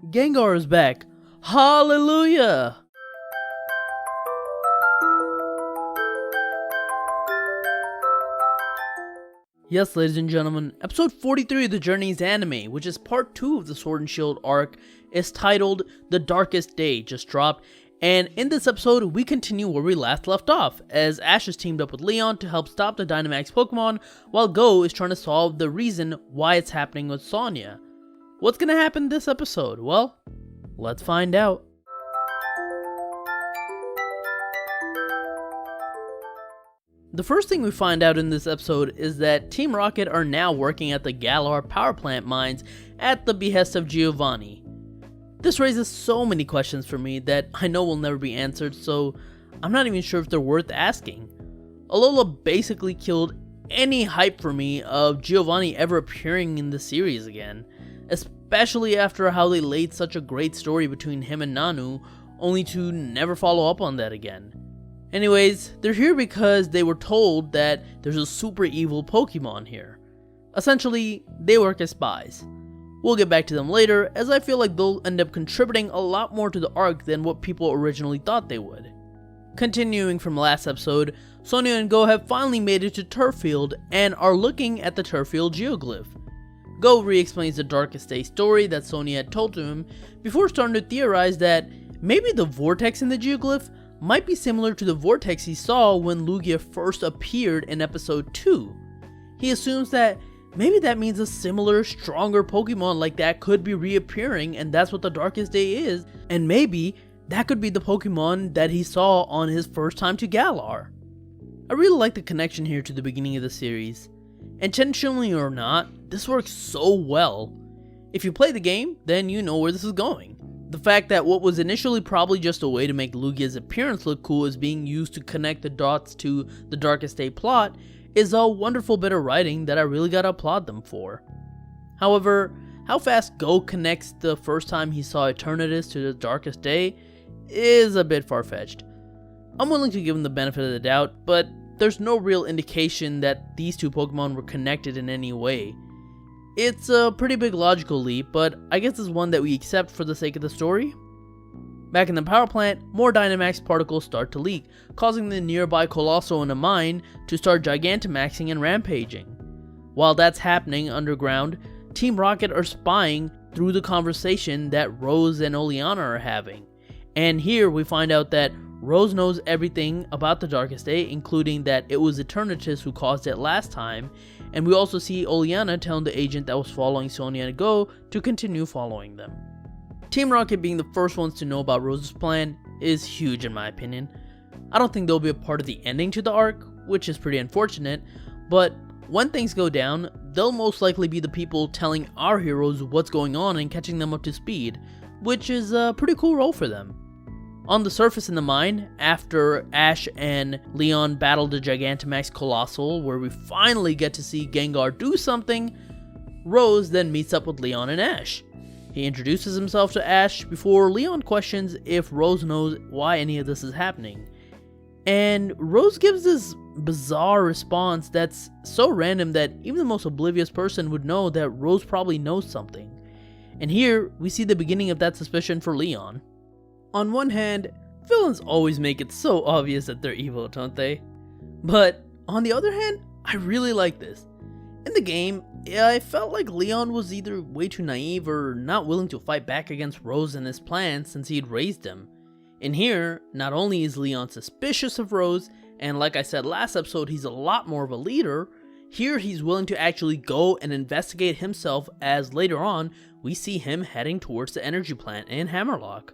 Gengar is back. Hallelujah! Yes, ladies and gentlemen, episode 43 of the Journey's anime, which is part 2 of the Sword and Shield arc, is titled The Darkest Day, just dropped, and in this episode, we continue where we last left off, as Ash has teamed up with Leon to help stop the Dynamax Pokémon, while Go is trying to solve the reason why it's happening with Sonia. What's gonna happen this episode? Well, let's find out. The first thing we find out in this episode is that Team Rocket are now working at the Galar power plant mines at the behest of Giovanni. This raises so many questions for me that I know will never be answered, so I'm not even sure if they're worth asking. Alola basically killed any hype for me of Giovanni ever appearing in the series again, especially after how they laid such a great story between him and Nanu, only to never follow up on that again. Anyways, they're here because they were told that there's a super evil Pokemon here. Essentially, they work as spies. We'll get back to them later, as I feel like they'll end up contributing a lot more to the arc than what people originally thought they would. Continuing from last episode, Sonia and Go have finally made it to Turffield and are looking at the Turffield geoglyph. Go re-explains the Darkest Day story that Sonia had told to him before starting to theorize that maybe the vortex in the geoglyph might be similar to the vortex he saw when Lugia first appeared in episode 2. He assumes that maybe that means a similar, stronger Pokemon like that could be reappearing, and that's what the Darkest Day is, and maybe that could be the Pokemon that he saw on his first time to Galar. I really like the connection here to the beginning of the series. Intentionally or not, this works so well. If you play the game, then you know where this is going. The fact that what was initially probably just a way to make Lugia's appearance look cool is being used to connect the dots to the Darkest Day plot is a wonderful bit of writing that I really gotta applaud them for. However, how fast Go connects the first time he saw Eternatus to the Darkest Day is a bit far-fetched. I'm willing to give him the benefit of the doubt, but there's no real indication that these two Pokemon were connected in any way. It's a pretty big logical leap, but I guess it's one that we accept for the sake of the story. Back in the power plant, more Dynamax particles start to leak, causing the nearby Colossal in a mine to start Gigantamaxing and rampaging. While that's happening underground, Team Rocket are spying through the conversation that Rose and Oleana are having. And here we find out that Rose knows everything about the Darkest Day, including that it was Eternatus who caused it last time, and we also see Oleana telling the agent that was following Sonia and Go to continue following them. Team Rocket being the first ones to know about Rose's plan is huge in my opinion. I don't think they'll be a part of the ending to the arc, which is pretty unfortunate, but when things go down, they'll most likely be the people telling our heroes what's going on and catching them up to speed, which is a pretty cool role for them. On the surface in the mine, after Ash and Leon battle the Gigantamax Colossal, where we finally get to see Gengar do something, Rose then meets up with Leon and Ash. He introduces himself to Ash before Leon questions if Rose knows why any of this is happening. And Rose gives this bizarre response that's so random that even the most oblivious person would know that Rose probably knows something. And here, we see the beginning of that suspicion for Leon. On one hand, villains always make it so obvious that they're evil, don't they? But on the other hand, I really like this. In the game, I felt like Leon was either way too naive or not willing to fight back against Rose and his plans since he'd raised him. In here, not only is Leon suspicious of Rose, and like I said last episode, he's a lot more of a leader, here he's willing to actually go and investigate himself, as later on, we see him heading towards the energy plant in Hammerlock.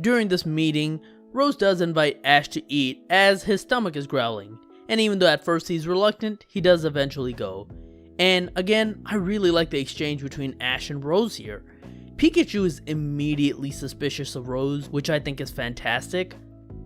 During this meeting, Rose does invite Ash to eat as his stomach is growling, and even though at first he's reluctant, he does eventually go. And again, I really like the exchange between Ash and Rose here. Pikachu is immediately suspicious of Rose, which I think is fantastic.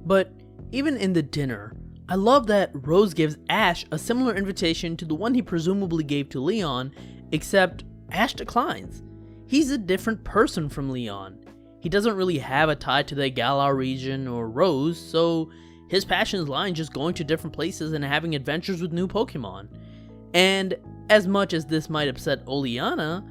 But even in the dinner, I love that Rose gives Ash a similar invitation to the one he presumably gave to Leon, except Ash declines. He's a different person from Leon. He doesn't really have a tie to the Galar region or Rose, so his passions lie in just going to different places and having adventures with new Pokemon. And as much as this might upset Oleana,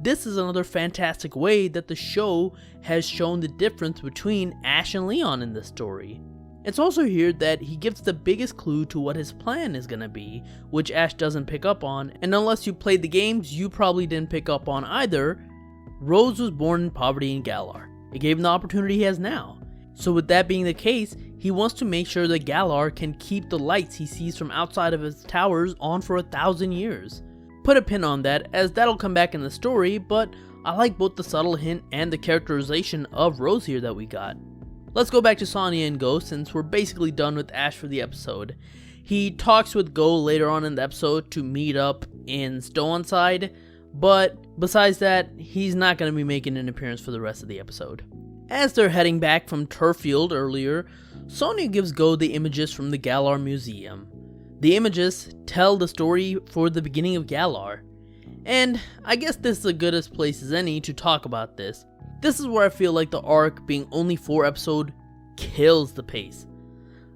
this is another fantastic way that the show has shown the difference between Ash and Leon in this story. It's also here that he gives the biggest clue to what his plan is gonna be, which Ash doesn't pick up on, and unless you played the games, you probably didn't pick up on either. Rose was born in poverty in Galar. It gave him the opportunity he has now. So with that being the case, he wants to make sure that Galar can keep the lights he sees from outside of his towers on for 1,000 years. Put a pin on that, as that'll come back in the story, but I like both the subtle hint and the characterization of Rose here that we got. Let's go back to Sonia and Go, since we're basically done with Ash for the episode. He talks with Go later on in the episode to meet up in Stow-on-Side, but besides that, he's not going to be making an appearance for the rest of the episode. As they're heading back from Turffield earlier, Sonia gives Go the images from the Galar Museum. The images tell the story for the beginning of Galar, and I guess this is the goodest place as any to talk about this. This is where I feel like the arc, being only 4 episodes, kills the pace.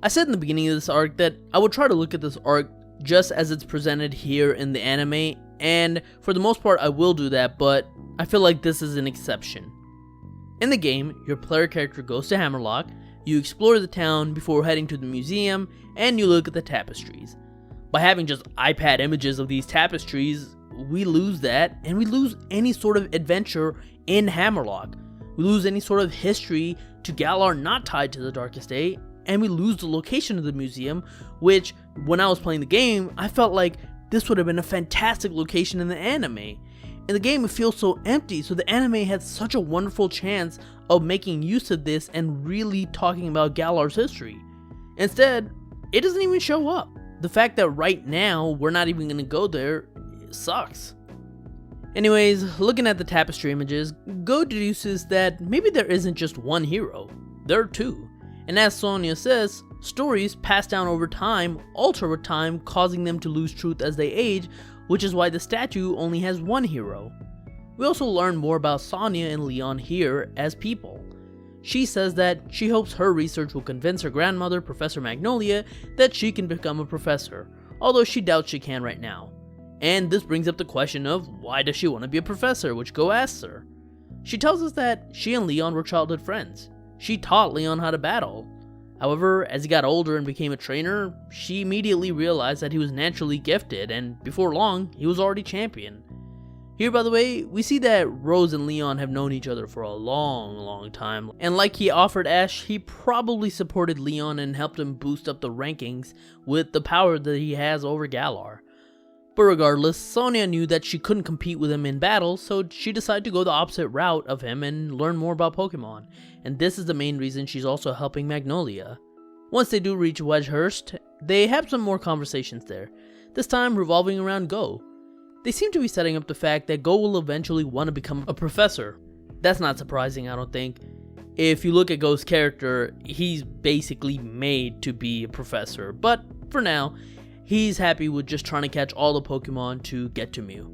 I said in the beginning of this arc that I would try to look at this arc just as it's presented here in the anime, and for the most part I will do that, but I feel like this is an exception. In the game, your player character goes to Hammerlock, you explore the town before heading to the museum, and you look at the tapestries. By having just iPad images of these tapestries, we lose that, and we lose any sort of adventure in Hammerlock. We lose any sort of history to Galar not tied to the Darkest Day, and we lose the location of the museum, which, when I was playing the game, I felt like this would have been a fantastic location in the anime. In the game, it feels so empty, so the anime had such a wonderful chance of making use of this and really talking about Galar's history. Instead, it doesn't even show up. The fact that right now we're not even going to go there sucks. Anyways, looking at the tapestry images, Go deduces that maybe there isn't just one hero, there are 2. And as Sonia says, stories passed down over time alter with time, causing them to lose truth as they age, which is why the statue only has 1 hero. We also learn more about Sonia and Leon here as people. She says that she hopes her research will convince her grandmother, Professor Magnolia, that she can become a professor, although she doubts she can right now. And this brings up the question of why does she want to be a professor, which Go asks her. She tells us that she and Leon were childhood friends. She taught Leon how to battle. However, as he got older and became a trainer, she immediately realized that he was naturally gifted, and before long, he was already champion. Here, by the way, we see that Rose and Leon have known each other for a long time, and like he offered Ash, he probably supported Leon and helped him boost up the rankings with the power that he has over Galar. But regardless, Sonia knew that she couldn't compete with him in battle, so she decided to go the opposite route of him and learn more about Pokemon, and this is the main reason she's also helping Magnolia. Once they do reach Wedgehurst, they have some more conversations there, this time revolving around Go. They seem to be setting up the fact that Go will eventually want to become a professor. That's not surprising, I don't think. If you look at Go's character, he's basically made to be a professor, but for now, he's happy with just trying to catch all the Pokemon to get to Mew.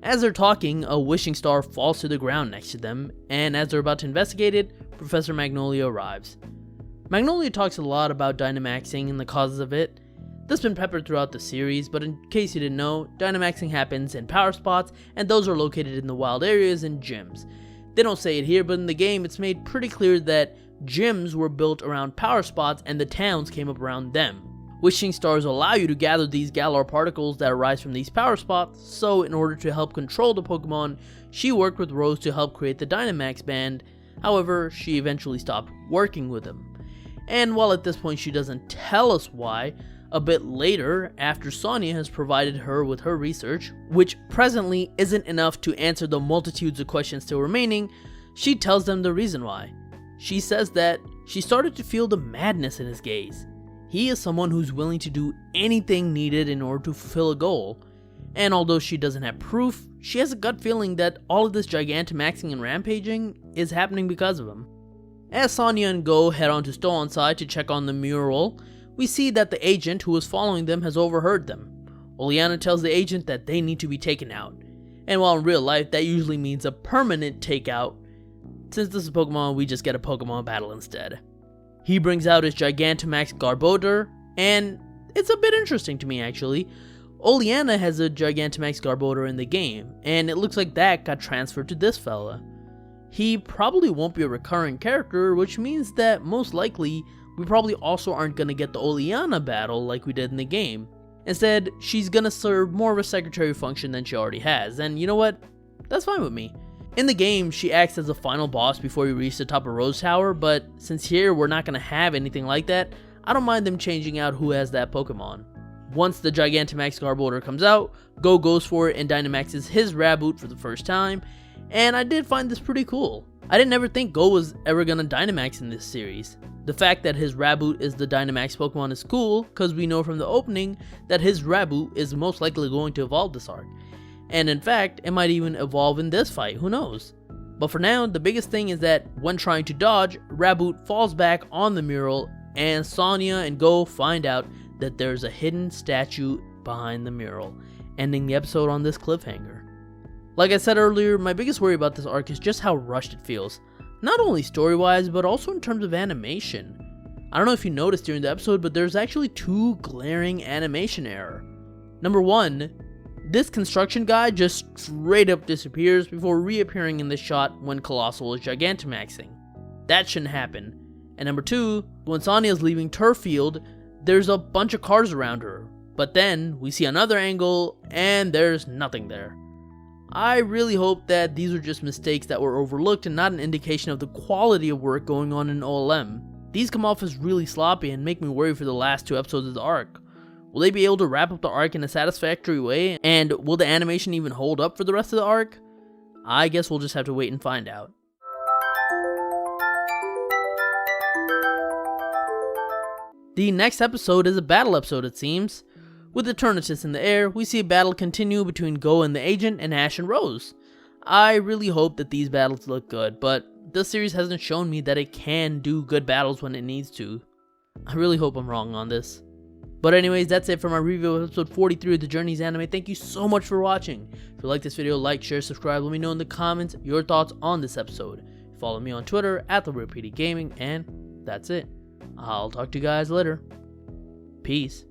As they're talking, a wishing star falls to the ground next to them, and as they're about to investigate it, Professor Magnolia arrives. Magnolia talks a lot about Dynamaxing and the causes of it. This has been peppered throughout the series, but in case you didn't know, Dynamaxing happens in power spots, and those are located in the wild areas and gyms. They don't say it here, but in the game it's made pretty clear that gyms were built around power spots and the towns came up around them. Wishing stars allow you to gather these Galar particles that arise from these power spots, so in order to help control the Pokemon, she worked with Rose to help create the Dynamax band. However, she eventually stopped working with him. And while at this point she doesn't tell us why, a bit later, after Sonia has provided her with her research, which presently isn't enough to answer the multitudes of questions still remaining, she tells them the reason why. She says that she started to feel the madness in his gaze. He is someone who's willing to do anything needed in order to fulfill a goal, and although she doesn't have proof, she has a gut feeling that all of this Gigantamaxing and rampaging is happening because of him. As Sonia and Go head on to Stow-on-Side to check on the mural, we see that the agent who was following them has overheard them. Oleana tells the agent that they need to be taken out, and while in real life that usually means a permanent takeout, since this is Pokemon, we just get a Pokemon battle instead. He brings out his Gigantamax Garbodor, and it's a bit interesting to me actually. Oleana has a Gigantamax Garbodor in the game, and it looks like that got transferred to this fella. He probably won't be a recurring character, which means that most likely we probably also aren't gonna get the Oleana battle like we did in the game. Instead, she's gonna serve more of a secretary function than she already has, and you know what? That's fine with me. In the game, she acts as a final boss before you reach the top of Rose Tower, but since here we're not gonna have anything like that, I don't mind them changing out who has that Pokemon. Once the Gigantamax Garbodor comes out, Go goes for it and Dynamaxes his Raboot for the first time, and I did find this pretty cool. I didn't ever think Go was ever gonna Dynamax in this series. The fact that his Raboot is the Dynamax Pokemon is cool, cause we know from the opening that his Raboot is most likely going to evolve this arc. And in fact, it might even evolve in this fight, who knows. But for now, the biggest thing is that when trying to dodge, Raboot falls back on the mural, and Sonia and Go find out that there's a hidden statue behind the mural, ending the episode on this cliffhanger. Like I said earlier, my biggest worry about this arc is just how rushed it feels. Not only story-wise, but also in terms of animation. I don't know if you noticed during the episode, but there's actually two glaring animation errors. Number one, this construction guy just straight up disappears before reappearing in the shot when Colossal is Gigantamaxing. That shouldn't happen. And number two, when Sonia is leaving Turf Field, there's a bunch of cars around her, but then we see another angle and there's nothing there. I really hope that these are just mistakes that were overlooked and not an indication of the quality of work going on in OLM. These come off as really sloppy and make me worry for the last two episodes of the arc. Will they be able to wrap up the arc in a satisfactory way, and will the animation even hold up for the rest of the arc? I guess we'll just have to wait and find out. The next episode is a battle episode, it seems. With Eternatus in the air, we see a battle continue between Go and the Agent and Ash and Rose. I really hope that these battles look good, but this series hasn't shown me that it can do good battles when it needs to. I really hope I'm wrong on this. But anyways, that's it for my review of episode 43 of the Journeys anime. Thank you so much for watching. If you like this video, like, share, subscribe. Let me know in the comments your thoughts on this episode. Follow me on Twitter at @PdGaming, and that's it. I'll talk to you guys later. Peace.